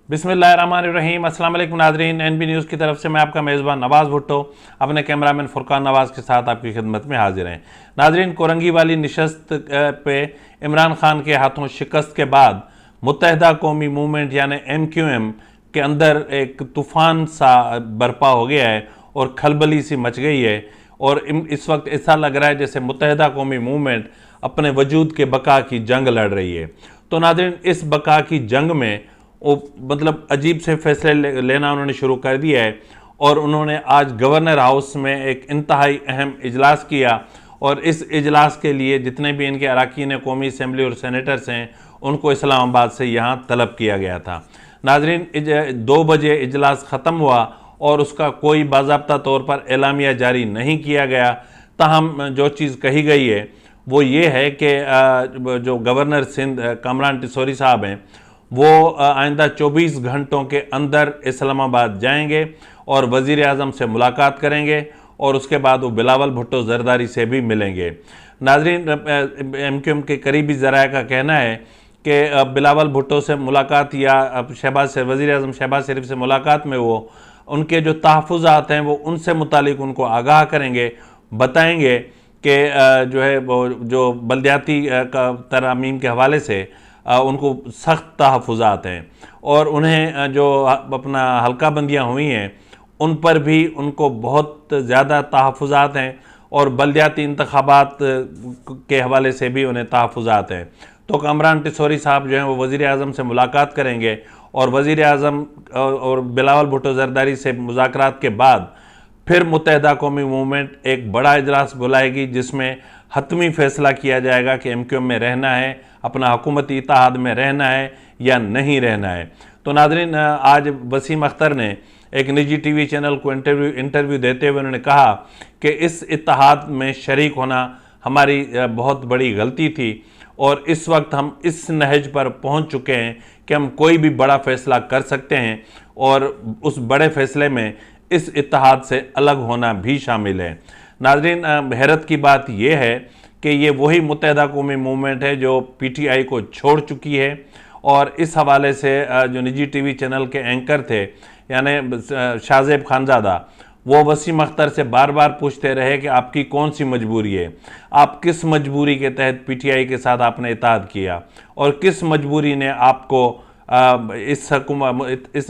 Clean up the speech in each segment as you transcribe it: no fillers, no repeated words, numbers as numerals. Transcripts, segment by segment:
बिस्मिल्लाहिर्रहमानिर्रहीम। अस्सलाम वालेकुम नाज़रीन, NB न्यूज़ की तरफ से मैं आपका मेज़बान नवाज़ भुट्टो अपने कैमरामैन फुरकान नवाज़ के साथ आपकी खिदमत में हाजिर हैं। नाज़रीन, कोरंगी वाली नशस्त पे इमरान खान के हाथों शिकस्त के बाद मुत्तहिदा कौमी मूवमेंट यानी MQM के अंदर एक तूफ़ान सा बरपा हो गया है और खलबली सी मच गई है। और इस वक्त ऐसा लग रहा है जैसे मुत्तहिदा कौमी मूवमेंट अपने वजूद के बका की जंग लड़ रही है। तो नाज़रीन, इस बका की जंग में वो मतलब अजीब से फैसले लेना उन्होंने शुरू कर दिया है। और उन्होंने आज गवर्नर हाउस में एक इंतहाई अहम इजलास किया और इस इजलास के लिए जितने भी इनके अरकान कौमी असम्बली और सेनेटर्स हैं उनको इस्लामाबाद से यहाँ तलब किया गया था। नाजरीन, 2 बजे इजलास ख़त्म हुआ और उसका कोई बाज़ाब्ता तौर पर एलामिया जारी नहीं किया गया। ताहम जो चीज़ कही गई है वो ये है कि जो गवर्नर सिंध कामरान टिसोरी साहब हैं वो आइंदा 24 घंटों के अंदर इस्लामाबाद जाएंगे और वज़ीर आज़म से मुलाकात करेंगे और उसके बाद वो बिलावल भुट्टो ज़रदारी से भी मिलेंगे। नाज़रीन, MQM के करीबी ज़राए का कहना है कि बिलावल भुट्टो से मुलाकात या वज़ीर आज़म शहबाज शरीफ से मुलाकात में वो उनके जो तहफ़्फ़ुज़ात हैं वो उनसे मुतालिक उनको आगाह करेंगे, बताएंगे कि जो है वो जो बल्दियाती का तरमीम के हवाले से उनको सख्त तहफ़्फ़ुज़ात हैं और उन्हें जो अपना हल्का बंदियाँ हुई हैं उन पर भी उनको बहुत ज़्यादा तहफ़्फ़ुज़ात हैं और बल्दियाती इंतख़ाबात के हवाले से भी उन्हें तहफ़्फ़ुज़ात हैं। तो कामरान टिसोरी साहब जो हैं वो वज़ीर आज़म से मुलाकात करेंगे और वज़ीर आज़म और बिलावल भुट्टो ज़रदारी से मुज़ाकरात के बाद फिर मुत्तहिदा कौमी मूवमेंट एक बड़ा इजलास बुलाएगी जिसमें हतमी फ़ैसला किया जाएगा कि MQM में रहना है, अपना हुकूमती इत्तेहाद में रहना है या नहीं रहना है। तो नाज़रीन, आज वसीम अख्तर ने एक निजी TV चैनल को इंटरव्यू देते हुए उन्होंने कहा कि इस इत्तेहाद में शरीक होना हमारी बहुत बड़ी गलती थी और इस वक्त हम इस नहज पर पहुंच चुके हैं कि हम कोई भी बड़ा फ़ैसला कर सकते हैं और उस बड़े फ़ैसले में इस इत्तेहाद से अलग होना भी शामिल है। नाज़रीन, हैरत की बात यह है कि ये वही मुत्तहिदा कौमी मूवमेंट है जो PTI को छोड़ चुकी है और इस हवाले से जो निजी TV चैनल के एंकर थे यानी शाहज़ेब खानज़ादा वो वसीम अख्तर से बार बार पूछते रहे कि आपकी कौन सी मजबूरी है, आप किस मजबूरी के तहत PTI के साथ आपने इत्तेहाद किया और किस मजबूरी ने आपको इस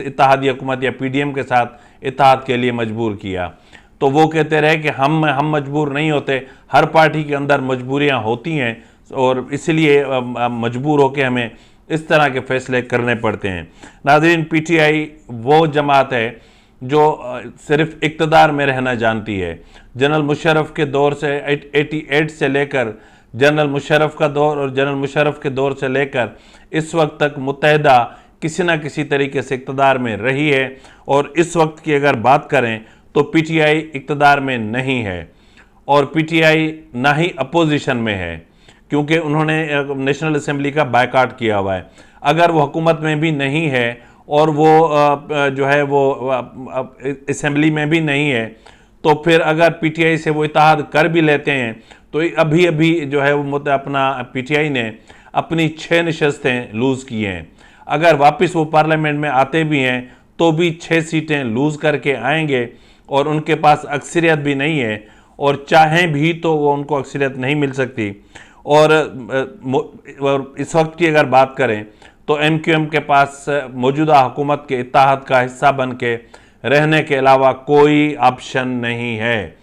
इत्तेहादी हुकूमत या PDM के साथ इत्तेहाद के लिए मजबूर किया। तो वो कहते रहे कि हम मजबूर नहीं होते, हर पार्टी के अंदर मजबूरियां होती हैं और इसलिए मजबूर होकर हमें इस तरह के फ़ैसले करने पड़ते हैं। नाज़रीन, PTI वो जमात है जो सिर्फ इक़्तिदार में रहना जानती है। जनरल मुशर्रफ के दौर से 88 से लेकर जनरल मुशर्रफ का दौर और जनरल मुशर्रफ के दौर से लेकर इस वक्त तक मुत्तहिदा किसी न किसी तरीके से इक़्तिदार में रही है और इस वक्त की अगर बात करें तो PTI इक़्तिदार में नहीं है और PTI ना ही अपोजिशन में है क्योंकि उन्होंने नेशनल असम्बली का बायकाट किया हुआ है। अगर वो हुकूमत में भी नहीं है और वो जो है वो असम्बली में भी नहीं है तो फिर अगर PTI से वो इत्तेहाद कर भी लेते हैं तो अभी अभी जो है वो अपना PTI ने अपनी 6 नशस्तें लूज़ की हैं। अगर वापस वो पार्लियामेंट में आते भी हैं तो भी 6 सीटें लूज़ करके आएंगे और उनके पास अक्सरियत भी नहीं है और चाहें भी तो वो उनको अक्सरियत नहीं मिल सकती। और इस वक्त की अगर बात करें तो MQM के पास मौजूदा हुकूमत के इत्तेहाद का हिस्सा बन के रहने के अलावा कोई ऑप्शन नहीं है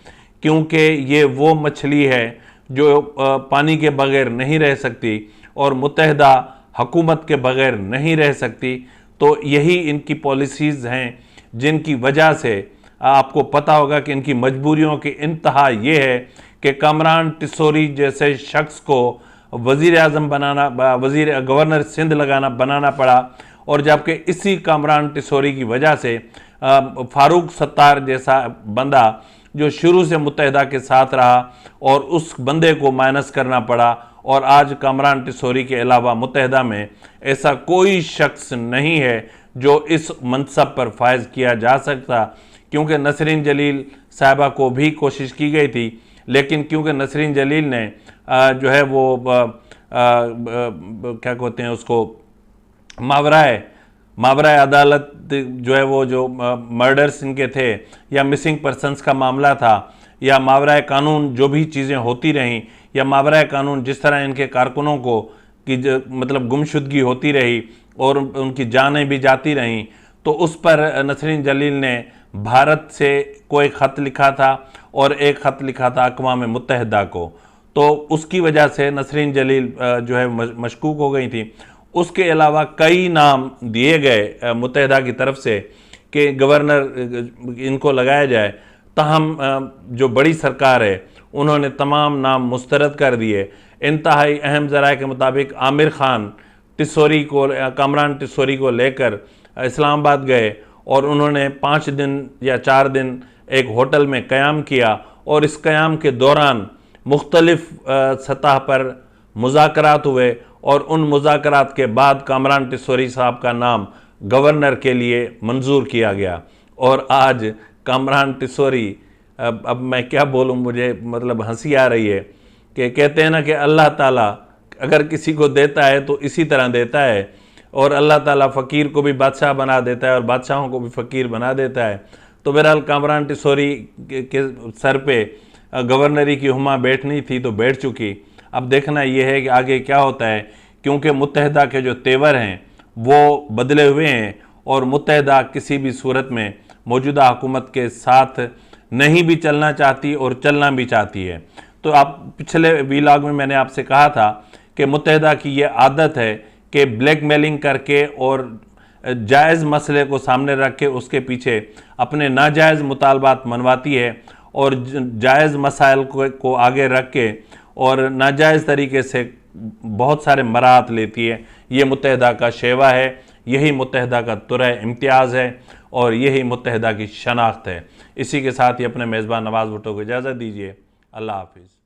क्योंकि ये वो मछली है जो पानी के बग़ैर नहीं रह सकती और मुत्तहिदा हुकूमत के बग़ैर नहीं रह सकती। तो यही इनकी पॉलिसीज़ हैं जिनकी वजह से आपको पता होगा कि इनकी मजबूरियों की इंतहा ये है कि कामरान टिसोरी जैसे शख्स को वज़ीर आज़म बनाना, गवर्नर सिंध बनाना पड़ा और जबकि इसी कामरान टिसोरी की वजह से फारूक सत्तार जैसा बंदा जो शुरू से मुत्तहिदा के साथ रहा और उस बंदे को माइनस करना पड़ा और आज कामरान टिसोरी के अलावा मुत्तहिदा में ऐसा कोई शख्स नहीं है जो इस मनसब पर फायज किया जा सकता क्योंकि नसरीन जलील साहिबा को भी कोशिश की गई थी लेकिन क्योंकि नसरीन जलील ने जो है वो क्या कहते हैं उसको मावराए मावरा अदालत जो है वो जो मर्डर्स इनके थे या मिसिंग पर्सनस का मामला था या मावरा कानून जो भी चीज़ें होती रहीं या मावरा कानून जिस तरह इनके कारकुनों को कि मतलब गुमशुदगी होती रही और उनकी जानें भी जाती रहीं, तो उस पर नसरीन जलील ने भारत से कोई ख़त लिखा था और एक ख़त लिखा था अक़वाम मुत्तहिदा को। तो उसकी वजह से नसरीन जलील जो है मशकूक हो गई थी। उसके अलावा कई नाम दिए गए मुत्तहिदा की तरफ से कि गवर्नर इनको लगाया जाए, ताहम जो बड़ी सरकार है उन्होंने तमाम नाम मुस्तरद कर दिए। इंतहाई अहम ज़राए के मुताबिक आमिर खान टिस्सौरी को, कामरान टिस्सौरी को लेकर इस्लामाबाद गए और उन्होंने 5 दिन या 4 दिन एक होटल में क़याम किया और इस क़याम के दौरान मुख्तलिफ सतह पर मुज़ाकरात हुए और उन मुज़ाकरात के बाद कामरान टिस्सौरी साहब का नाम गवर्नर के लिए मंजूर किया गया। और आज कामरान टिस्सौरी, अब मैं क्या बोलूँ, मुझे मतलब हंसी आ रही है कि कहते हैं ना कि अल्लाह ताला अगर किसी को देता है तो इसी तरह देता है और अल्लाह ताला फ़कीर को भी बादशाह बना देता है और बादशाहों को भी फ़कीर बना देता है। तो बहरहाल कामरान टिस्सौरी के सर पे गवर्नरी की हुमा बैठनी थी तो बैठ चुकी। अब देखना यह है कि आगे क्या होता है, क्योंकि मुत्तहिदा के जो तेवर हैं वो बदले हुए हैं और मुत्तहिदा किसी भी सूरत में मौजूदा हुकूमत के साथ नहीं भी चलना चाहती और चलना भी चाहती है। तो आप पिछले व्लॉग में मैंने आपसे कहा था कि मुत्तहिदा की ये आदत है कि ब्लैकमेलिंग करके और जायज़ मसले को सामने रख के उसके पीछे अपने नाजायज़ मुतालबात मनवाती है और जायज़ मसाइल को आगे रख के और नाजायज़ तरीके से बहुत सारे मराहत लेती है। ये मुत्तहिदा का शेवा है, यही मुत्तहिदा का तुरह इम्तियाज़ है और यही मुत्तहिदा की शनाख्त है। इसी के साथ ही अपने मेज़बान नवाज़ भुट्टो को इजाज़त दीजिए। अल्लाह हाफिज़।